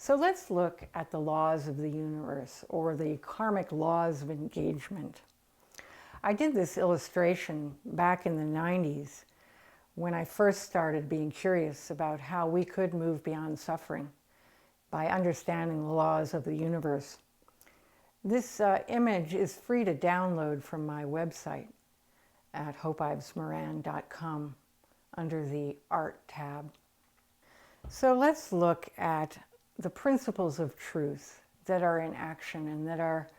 So let's look at the laws of the universe, or the karmic laws of engagement. I did this illustration back in the 90s when I first started being curious about how we could move beyond suffering by understanding the laws of the universe. This image is free to download from my website at hopeivesmauran.com under the Art tab. So let's look at the principles of truth that are in action and that are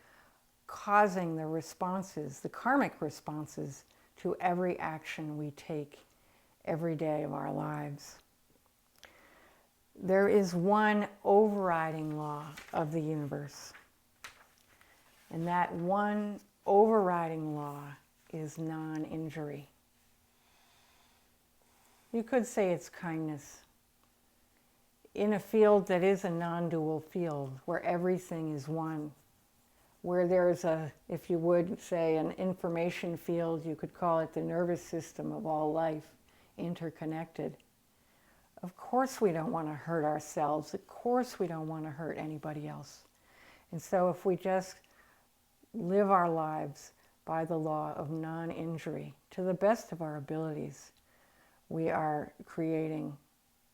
causing the responses, the karmic responses to every action we take every day of our lives. There is one overriding law of the universe, and that one overriding law is non-injury. You could say it's kindness. In a field that is a non-dual field, where everything is one, where there's a, if you would say, an information field, you could call it the nervous system of all life, interconnected. Of course we don't want to hurt ourselves. Of course we don't want to hurt anybody else. And so if we just live our lives by the law of non-injury to the best of our abilities, we are creating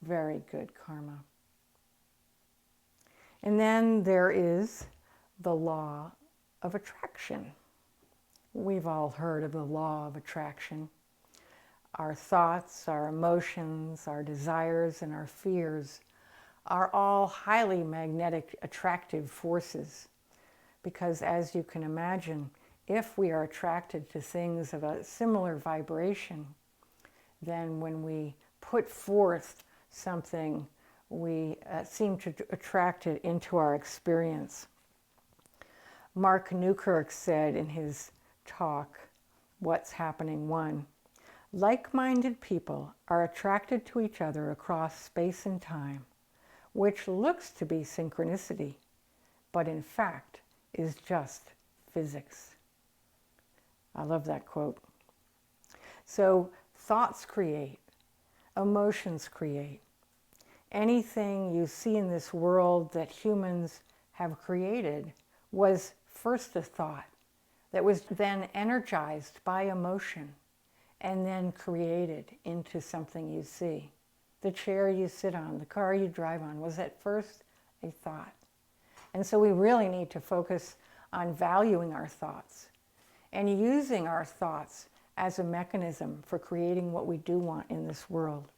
very good karma. And then there is the law of attraction. We've all heard of the law of attraction. Our thoughts, our emotions, our desires, and our fears are all highly magnetic, attractive forces. Because as you can imagine, if we are attracted to things of a similar vibration, then when we put forth something, we seem to attract it into our experience. Mark Newkirk said in his talk, What's Happening 1, like-minded people are attracted to each other across space and time, which looks to be synchronicity, but in fact is just physics. I love that quote. So thoughts create, emotions create. Anything you see in this world that humans have created was first a thought that was then energized by emotion and then created into something you see. The chair you sit on, the car you drive on, was at first a thought. And so we really need to focus on valuing our thoughts and using our thoughts as a mechanism for creating what we do want in this world.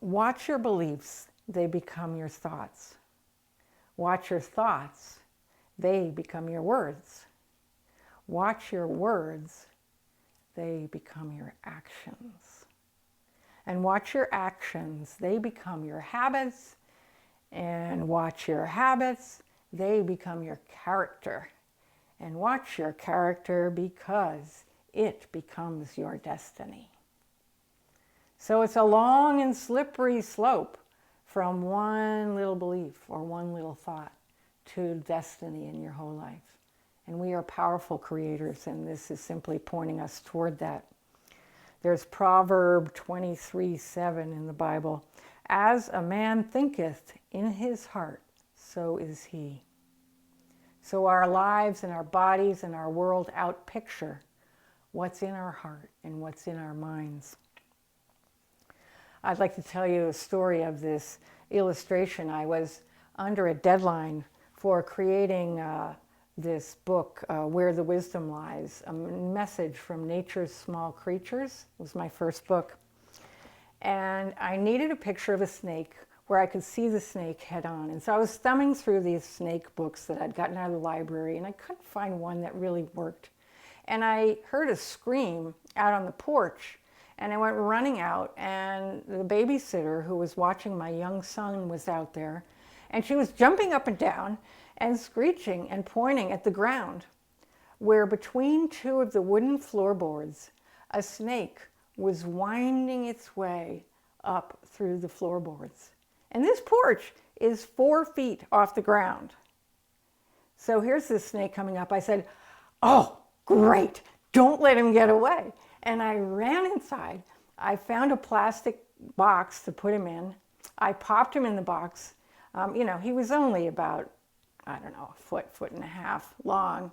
Watch your beliefs, they become your thoughts. Watch your thoughts, they become your words. Watch your words, they become your actions. And watch your actions, they become your habits. And watch your habits, they become your character. And watch your character because it becomes your destiny. So it's a long and slippery slope from one little belief or one little thought to destiny in your whole life. And we are powerful creators, and this is simply pointing us toward that. There's Proverb 23:7 in the Bible. As a man thinketh in his heart, so is he. So our lives and our bodies and our world outpicture what's in our heart and what's in our minds. I'd like to tell you a story of this illustration. I was under a deadline for creating this book, Where the Wisdom Lies, a message from nature's small creatures. It was my first book. And I needed a picture of a snake where I could see the snake head on. And so I was thumbing through these snake books that I'd gotten out of the library, and I couldn't find one that really worked. And I heard a scream out on the porch, and I went running out, and the babysitter who was watching my young son was out there, and she was jumping up and down and screeching and pointing at the ground, where between two of the wooden floorboards, a snake was winding its way up through the floorboards. And this porch is 4 feet off the ground. So here's this snake coming up. I said, oh, great, don't let him get away. And I ran inside. I found a plastic box to put him in. I popped him in the box. He was only about, I don't know, a foot and a half long.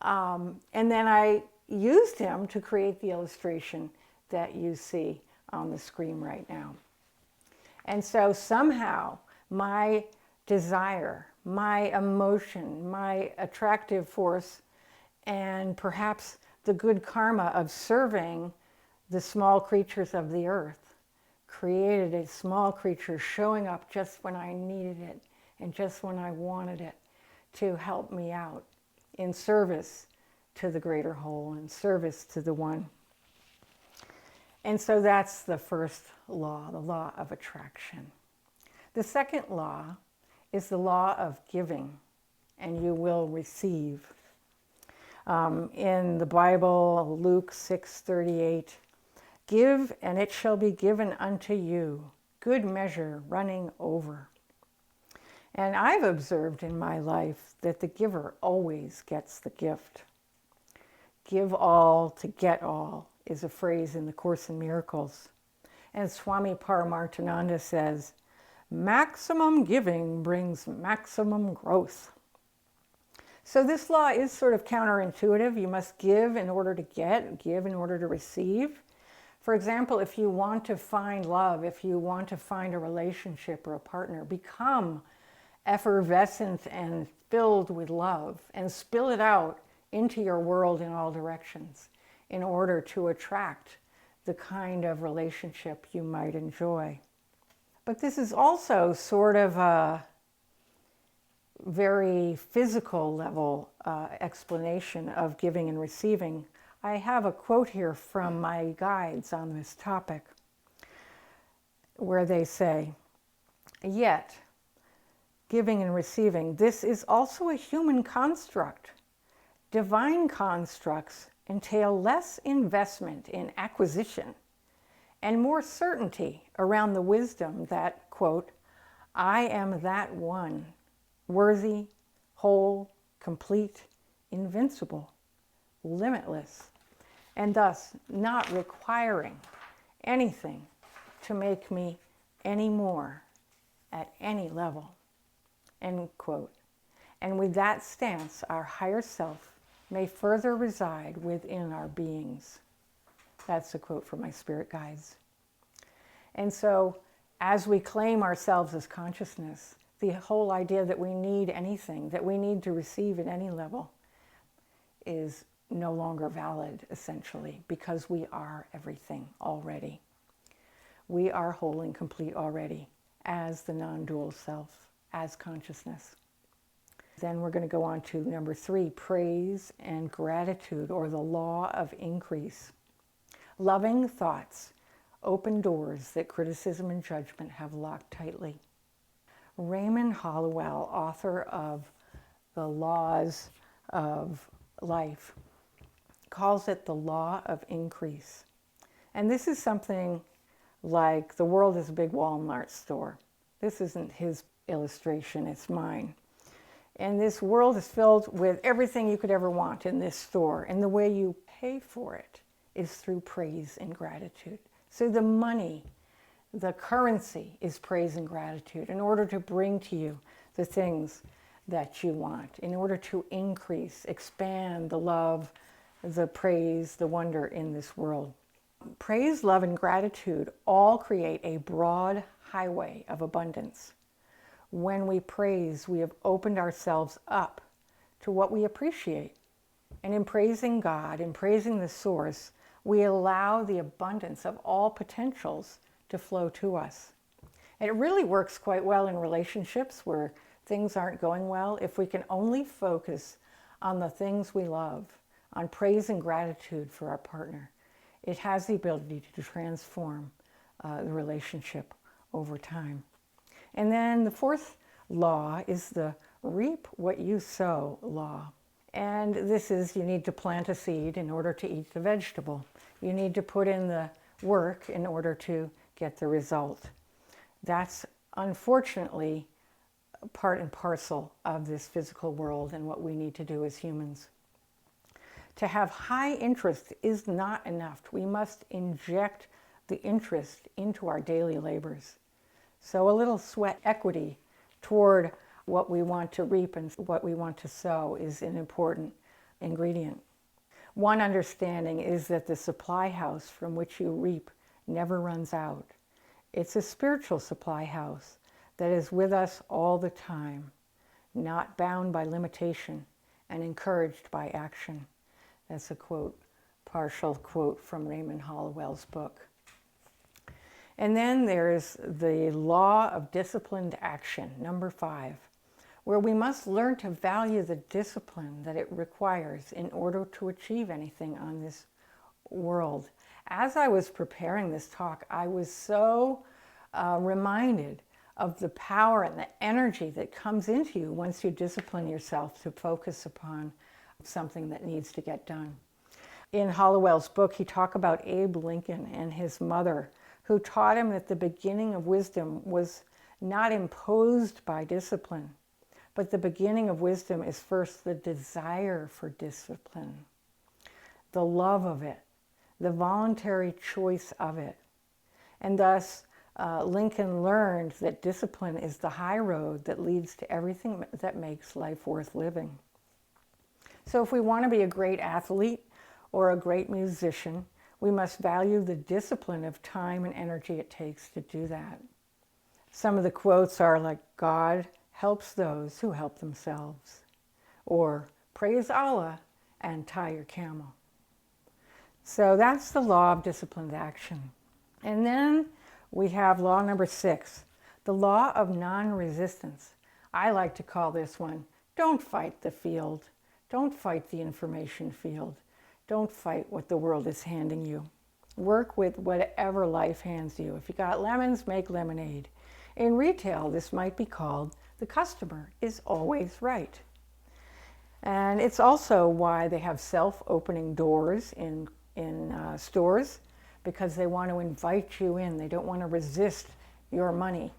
And then I used him to create the illustration that you see on the screen right now. And so somehow my desire, my emotion, my attractive force, and perhaps the good karma of serving the small creatures of the earth created a small creature showing up just when I needed it and just when I wanted it to help me out in service to the greater whole, in service to the one. And so that's the first law, the law of attraction. The second law is the law of giving, and you will receive. In the Bible, Luke 6:38, give and it shall be given unto you, good measure running over. And I've observed in my life that the giver always gets the gift. Give all to get all is a phrase in the Course in Miracles. And Swami Paramarthananda says, maximum giving brings maximum growth. So this law is sort of counterintuitive. You must give in order to get, give in order to receive. For example, if you want to find love, if you want to find a relationship or a partner, become effervescent and filled with love and spill it out into your world in all directions in order to attract the kind of relationship you might enjoy. But this is also sort of a very physical level explanation of giving and receiving. I have a quote here from my guides on this topic where they say, yet, giving and receiving, this is also a human construct. Divine constructs entail less investment in acquisition and more certainty around the wisdom that, quote, I am that one, worthy, whole, complete, invincible, limitless, and thus not requiring anything to make me any more at any level, end quote. And with that stance, our higher self may further reside within our beings. That's a quote from my spirit guides. And so, as we claim ourselves as consciousness, the whole idea that we need anything, that we need to receive at any level, is no longer valid, essentially, because we are everything already. We are whole and complete already, as the non-dual self, as consciousness. Then we're going to go on to number 3, praise and gratitude, or the law of increase. Loving thoughts open doors that criticism and judgment have locked tightly. Raymond Hollowell, author of The Laws of Life, calls it the law of increase. And this is something like the world is a big Walmart store. This isn't his illustration, it's mine. And this world is filled with everything you could ever want in this store. And the way you pay for it is through praise and gratitude. So the money, the currency is praise and gratitude in order to bring to you the things that you want, in order to increase, expand the love, the praise, the wonder in this world. Praise, love, and gratitude all create a broad highway of abundance. When we praise, we have opened ourselves up to what we appreciate. And in praising God, in praising the source, we allow the abundance of all potentials to flow to us. And it really works quite well in relationships where things aren't going well. If we can only focus on the things we love, on praise and gratitude for our partner, it has the ability to transform the relationship over time. And then the 4th law is the reap what you sow law. And this is, you need to plant a seed in order to eat the vegetable. You need to put in the work in order to get the result. That's unfortunately part and parcel of this physical world and what we need to do as humans. To have high interest is not enough. We must inject the interest into our daily labors. So a little sweat equity toward what we want to reap and what we want to sow is an important ingredient. One understanding is that the supply house from which you reap never runs out. It's a spiritual supply house that is with us all the time, not bound by limitation and encouraged by action. That's a quote, partial quote from Raymond Hollowell's book. And then there's the law of disciplined action, number 5, where we must learn to value the discipline that it requires in order to achieve anything on this world. As I was preparing this talk, I was so reminded of the power and the energy that comes into you once you discipline yourself to focus upon something that needs to get done. In Hollowell's book, he talked about Abe Lincoln and his mother, who taught him that the beginning of wisdom was not imposed by discipline, but the beginning of wisdom is first the desire for discipline, the love of it, the voluntary choice of it. And thus, Lincoln learned that discipline is the high road that leads to everything that makes life worth living. So if we want to be a great athlete or a great musician, we must value the discipline of time and energy it takes to do that. Some of the quotes are like, God helps those who help themselves, or praise Allah and tie your camel. So that's the law of disciplined action. And then we have law number 6, the law of non-resistance. I like to call this one, don't fight the field. Don't fight the information field. Don't fight what the world is handing you. Work with whatever life hands you. If you got lemons, make lemonade. In retail, this might be called the customer is always right. And it's also why they have self-opening doors in stores, because they want to invite you in. They don't want to resist your money.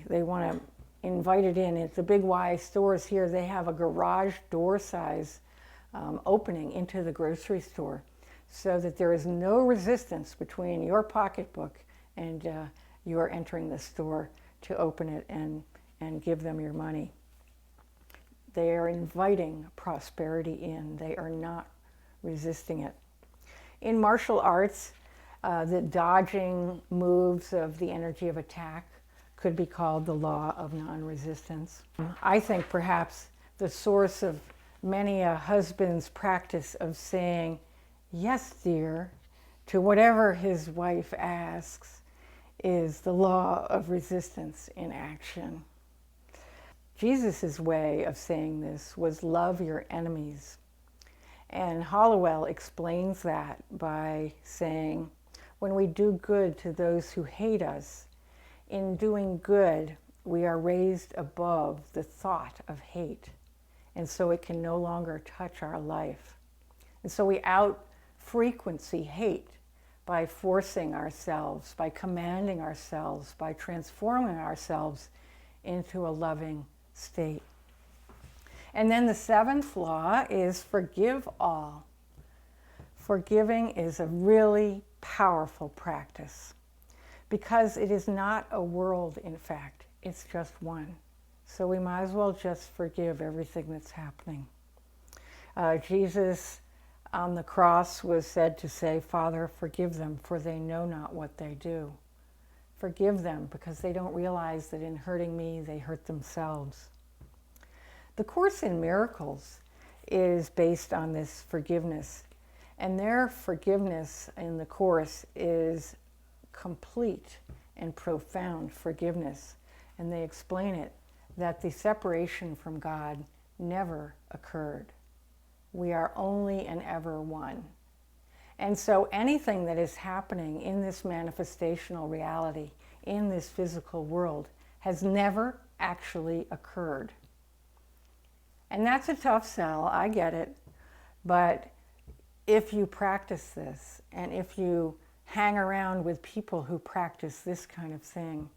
They want to invite it in. At the Big Y stores here, they have a garage door size opening into the grocery store, so that there is no resistance between your pocketbook and your entering the store to open it and give them your money. They are inviting prosperity in. They are not resisting it. In martial arts, the dodging moves of the energy of attack could be called the law of non-resistance. I think perhaps the source of many a husband's practice of saying, yes, dear, to whatever his wife asks is the law of resistance in action. Jesus' way of saying this was love your enemies. And Hollowell explains that by saying, when we do good to those who hate us, in doing good, we are raised above the thought of hate. And so it can no longer touch our life. And so we out-frequency hate by forcing ourselves, by commanding ourselves, by transforming ourselves into a loving state. And then the 7th law is forgive all. Forgiving is a really powerful practice because it is not a world, in fact, it's just one. So we might as well just forgive everything that's happening. Jesus on the cross was said to say, Father, forgive them, for they know not what they do. Forgive them because they don't realize that in hurting me, they hurt themselves. The Course in Miracles is based on this forgiveness, and their forgiveness in the Course is complete and profound forgiveness. And they explain it that the separation from God never occurred. We are only and ever one. And so anything that is happening in this manifestational reality, in this physical world, has never actually occurred. And that's a tough sell, I get it. But if you practice this, and if you hang around with people who practice this kind of thing,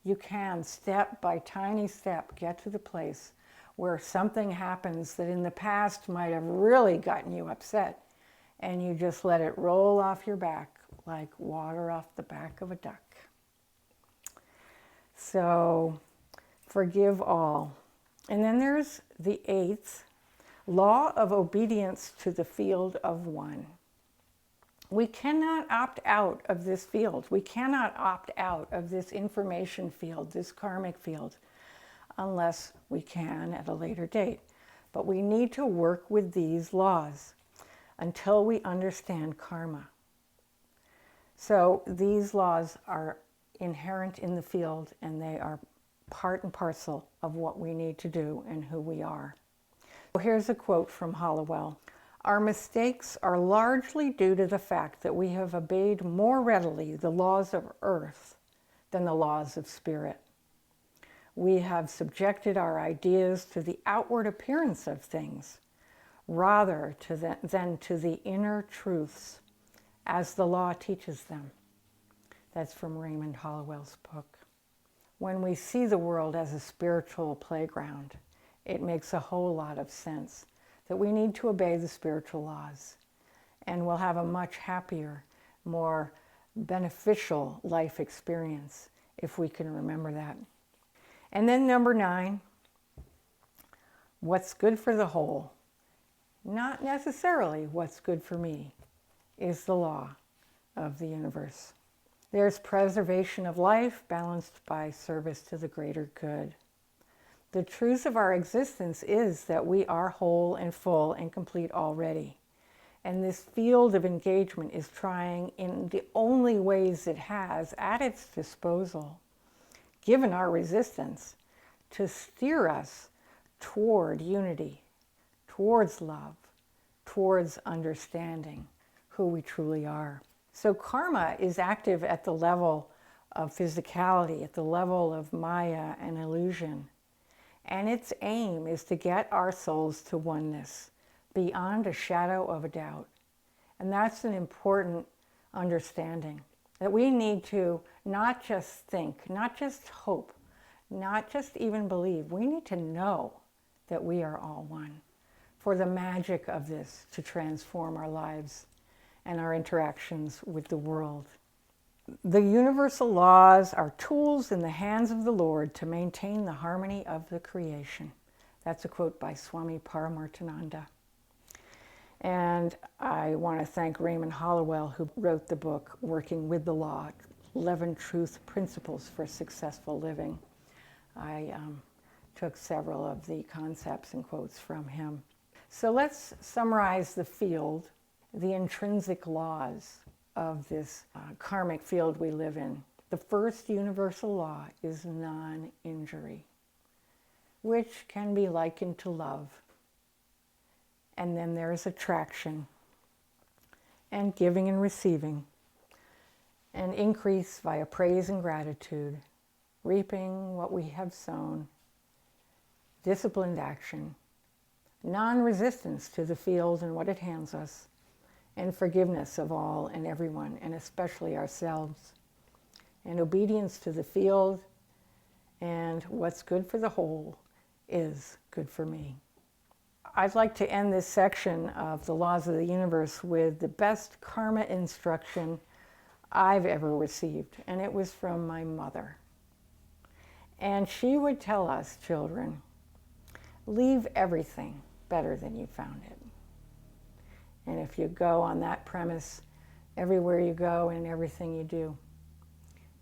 you can, step by tiny step, get to the place where something happens that in the past might have really gotten you upset, and you just let it roll off your back like water off the back of a duck. So forgive all. And then there's the 8th, law of obedience to the field of one. We cannot opt out of this field. We cannot opt out of this information field, this karmic field, unless we can at a later date. But we need to work with these laws until we understand karma. So these laws are inherent in the field, and they are part and parcel of what we need to do and who we are. So here's a quote from Hollowell. Our mistakes are largely due to the fact that we have obeyed more readily the laws of earth than the laws of spirit. We have subjected our ideas to the outward appearance of things rather than to the inner truths as the law teaches them. That's from Raymond Hollowell's book. When we see the world as a spiritual playground, it makes a whole lot of sense that we need to obey the spiritual laws, and we'll have a much happier, more beneficial life experience if we can remember that. And then number 9, what's good for the whole, not necessarily what's good for me, is the law of the universe. There's preservation of life balanced by service to the greater good. The truth of our existence is that we are whole and full and complete already. And this field of engagement is trying in the only ways it has at its disposal, given our resistance, to steer us toward unity, towards love, towards understanding who we truly are. So karma is active at the level of physicality, at the level of Maya and illusion. And its aim is to get our souls to oneness, beyond a shadow of a doubt. And that's an important understanding, that we need to not just think, not just hope, not just even believe. We need to know that we are all one for the magic of this to transform our lives and our interactions with the world. The universal laws are tools in the hands of the Lord to maintain the harmony of the creation. That's a quote by Swami Paramarthananda. And I want to thank Raymond Hollowell, who wrote the book, Working with the Law, 11 Truth Principles for Successful Living. I took several of the concepts and quotes from him. So let's summarize the field, the intrinsic laws of this karmic field we live in. The first universal law is non-injury, which can be likened to love. And then there's attraction and giving and receiving, and increase via praise and gratitude, reaping what we have sown, disciplined action, non-resistance to the field and what it hands us, and forgiveness of all and everyone, and especially ourselves, and obedience to the field, and what's good for the whole is good for me. I'd like to end this section of the laws of the universe with the best karma instruction I've ever received, and it was from my mother. And she would tell us, children, leave everything better than you found it. And if you go on that premise, everywhere you go and everything you do,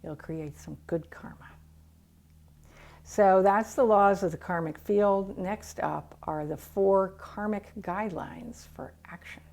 you'll create some good karma. So that's the laws of the karmic field. Next up are the 4 karmic guidelines for action.